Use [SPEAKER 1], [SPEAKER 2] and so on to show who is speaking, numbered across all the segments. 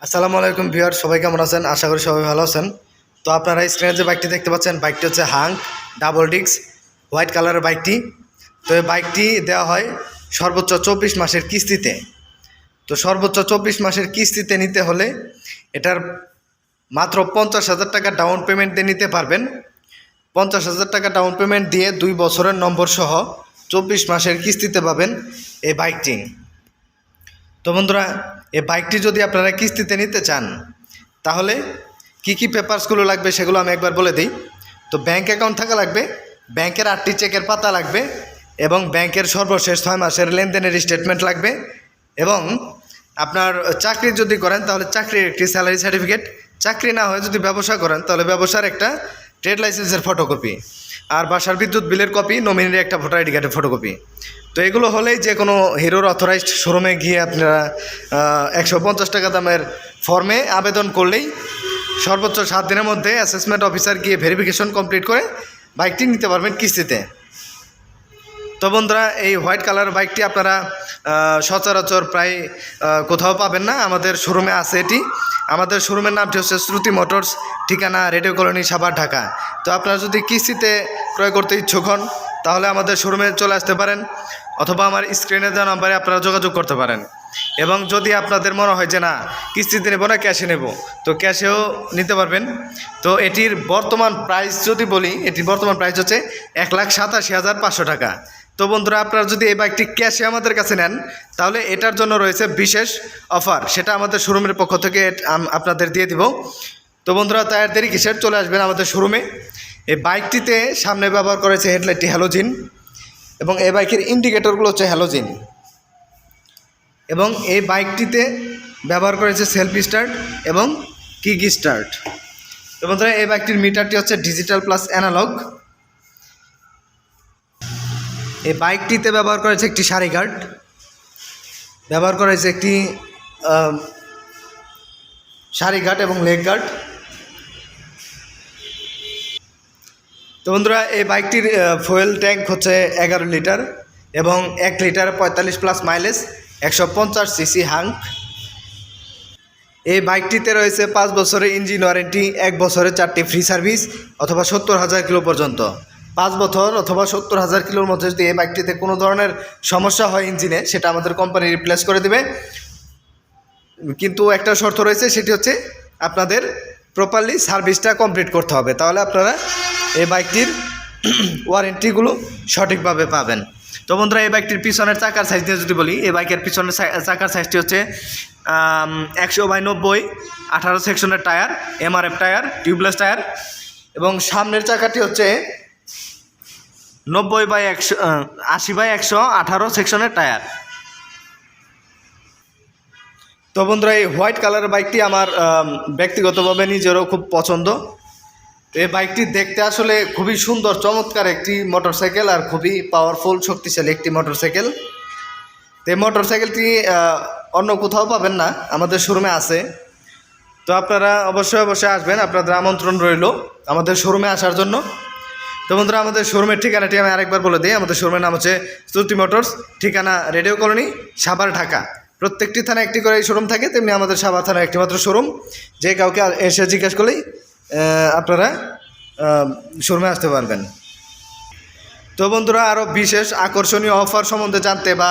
[SPEAKER 1] আসসালামু আলাইকুম ভিউয়ার, সবাই কেমন আছেন? আশা করি সবাই ভালো আছেন। তো আপনারা স্ক্রিনে যে বাইকটি দেখতে পাচ্ছেন, বাইকটি হচ্ছে হাঙ্ক ডাবল ডিস্ক হোয়াইট কালারের বাইকটি। তো এই বাইকটি দেওয়া হয় সর্বোচ্চ 24 মাসের কিস্তিতে। তো সর্বোচ্চ 24 মাসের কিস্তিতে নিতে হলে এটার মাত্র 50,000 টাকা ডাউন পেমেন্ট দিয়ে নিতে পারবেন। 50,000 টাকা ডাউন পেমেন্ট দিয়ে 2 বছরের নম্বর সহ 24 মাসের কিস্তিতে পাবেন এই বাইকটি। তো বন্ধুরা, এই বাইকটি যদি আপনারা কিস্তিতে নিতে চান তাহলে কি পেপারসগুলো লাগবে সেগুলো আমি একবার বলে দিই। তো ব্যাংক অ্যাকাউন্ট থাকা লাগবে, ব্যাংকের 8টি চেকের পাতা লাগবে এবং ব্যাংকের সর্বশেষ 6 মাসের লেনদেনের স্টেটমেন্ট লাগবে এবং আপনার চাকরি যদি করেন তাহলে চাকরির একটি স্যালারি সার্টিফিকেট, চাকরি না হয়ে যদি ব্যবসা করেন তাহলে ব্যবসার একটা ট্রেড লাইসেন্সের ফটোকপি, আর বাসার বিদ্যুৎ বিলের কপি, নমিনির একটা ভোটার আইডি কার্ডের ফটোকপি। তো এগুলো হলেই যে কোনো হিরোর অথরাইজড শোরুমে গিয়ে আপনারা 150 টাকা দামের ফর্মে আবেদন করলেই সর্বোচ্চ 7 দিনের মধ্যে অ্যাসেসমেন্ট অফিসার গিয়ে ভেরিফিকেশন কমপ্লিট করে বাইকটি নিতে পারবেন কিস্তিতে। তো বন্ধুরা, এই হোয়াইট কালার বাইকটি আপনারা সচরাচর প্রায় কোথাও পাবেন না, আমাদের শোরুমে আছে এটি। আমাদের শোরুমের নামটি হচ্ছে শ্রুতি মোটরস, ঠিকানা রেডিও কলোনি, সাভার, ঢাকা। তো আপনারা যদি কিস্তিতে ক্রয় করতে ইচ্ছুক হন তাহলে আমাদের শোরুমে চলে আসতে পারেন অথবা আমার স্ক্রিনে দেওয়া নাম্বারে আপনারা যোগাযোগ করতে পারেন। এবং যদি আপনাদের মনে হয় যে না কিস্তিতে নেব না, ক্যাশে নেব, তো ক্যাশেও নিতে পারবেন। তো এটির বর্তমান প্রাইস যদি বলি, এটির বর্তমান প্রাইস হচ্ছে 1,87,500 টাকা। তো বন্ধুরা, আপনারা যদি এই বাইকটি ক্যাশে আমাদের কাছে নেন তাহলে এটার জন্য রয়েছে বিশেষ অফার, সেটা আমাদের শোরুমের পক্ষ থেকে আপনাদের দিয়ে দিব। তো বন্ধুরা, তাই আর দেরি কিসের, চলে আসবেন আমাদের শোরুমে। এই বাইকটিতে সামনে ব্যবহার করেছে হেডলাইটটি হ্যালোজিন এবং এই বাইকের ইন্ডিকেটরগুলো হচ্ছে হ্যালোজিন এবং এই বাইকটিতে ব্যবহার করেছে সেলফ স্টার্ট এবং কিক স্টার্ট। তো বন্ধুরা, এই বাইকটির মিটারটি হচ্ছে ডিজিটাল প্লাস অ্যানালগ। এই বাইকটিতে ব্যবহার করেছে একটি সারি গার্ড, ব্যবহার করেছে একটি সারি গার্ড এবং লেগ গার্ড। তো বন্ধুরা, এই বাইকটির ফুয়েল ট্যাঙ্ক হচ্ছে 11 লিটার এবং 1 litre 45 plus mileage, 150 CC hunk. এই বাইকটিতে রয়েছে 5 বছরের ইঞ্জিন ওয়ারেন্টি, 1 বছরের 4টি ফ্রি সার্ভিস অথবা 70,000 কিলো পর্যন্ত। 5 বছর অথবা 70,000 কিলোর মধ্যে যদি এই বাইকটিতে কোনো ধরনের সমস্যা হয় ইঞ্জিনে, সেটা আমাদের কোম্পানি রিপ্লেস করে দেবে। কিন্তু একটা শর্ত রয়েছে, সেটি হচ্ছে আপনাদের প্রপারলি সার্ভিসটা কমপ্লিট করতে হবে, তাহলে আপনারা এই বাইকটির ওয়ারেন্টিগুলো সঠিকভাবে পাবেন। তো বন্ধুরা, এই বাইকটির পিছনের চাকার সাইজ দিয়ে যদি বলি, এই বাইকের পিছনের চাকার সাইজটি হচ্ছে 100/90 18 সেকশনের tyre, MRF tyre, tubeless tyre এবং সামনের চাকাটি হচ্ছে 80/100 18 সেকশনের টায়ার। তো বন্ধুরা, এই হোয়াইট কালারের বাইকটি আমার ব্যক্তিগতভাবে নিজেরও খুব পছন্দ। এই বাইকটি দেখতে আসলে খুবই সুন্দর, চমৎকার একটি মোটরসাইকেল আর খুবই পাওয়ারফুল, শক্তিশালী একটি মোটরসাইকেল। তো এই মোটরসাইকেলটি অন্য কোথাও পাবেন না, আমাদের শোরুমে আছে। তো আপনারা অবশ্যই আসবেন, আপনাদের আমন্ত্রণ রইল আমাদের শোরুমে আসার জন্য। তো বন্ধুরা, আমাদের শোরুমের ঠিকানাটি আমি আরেকবার বলে দিই। আমাদের শোরুমের নাম হচ্ছে শ্রুতি মোটরস, ঠিকানা রেডিও কলোনি, সাভার, ঢাকা। প্রত্যেকটি থানায় একটি করে শোরুম থাকে, তেমনি আমাদের সাভার থানায় একটি মাত্র শোরুম। যে কাউকে এসে জিজ্ঞেস করলেই আপনারা শোরুমে আসতে পারবেন। তো বন্ধুরা, আরও বিশেষ আকর্ষণীয় অফার সম্বন্ধে জানতে বা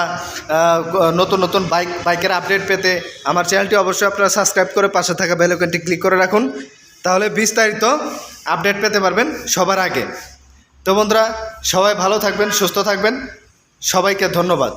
[SPEAKER 1] নতুন বাইকের আপডেট পেতে আমার চ্যানেলটি অবশ্যই আপনারা সাবস্ক্রাইব করে পাশে থাকা বেল আইকনটি ক্লিক করে রাখুন, তাহলে বিস্তারিত আপডেট পেতে পারবেন সবার আগে। তো বন্ধুরা, সবাই ভালো থাকবেন, সুস্থ থাকবেন, সবাইকে ধন্যবাদ।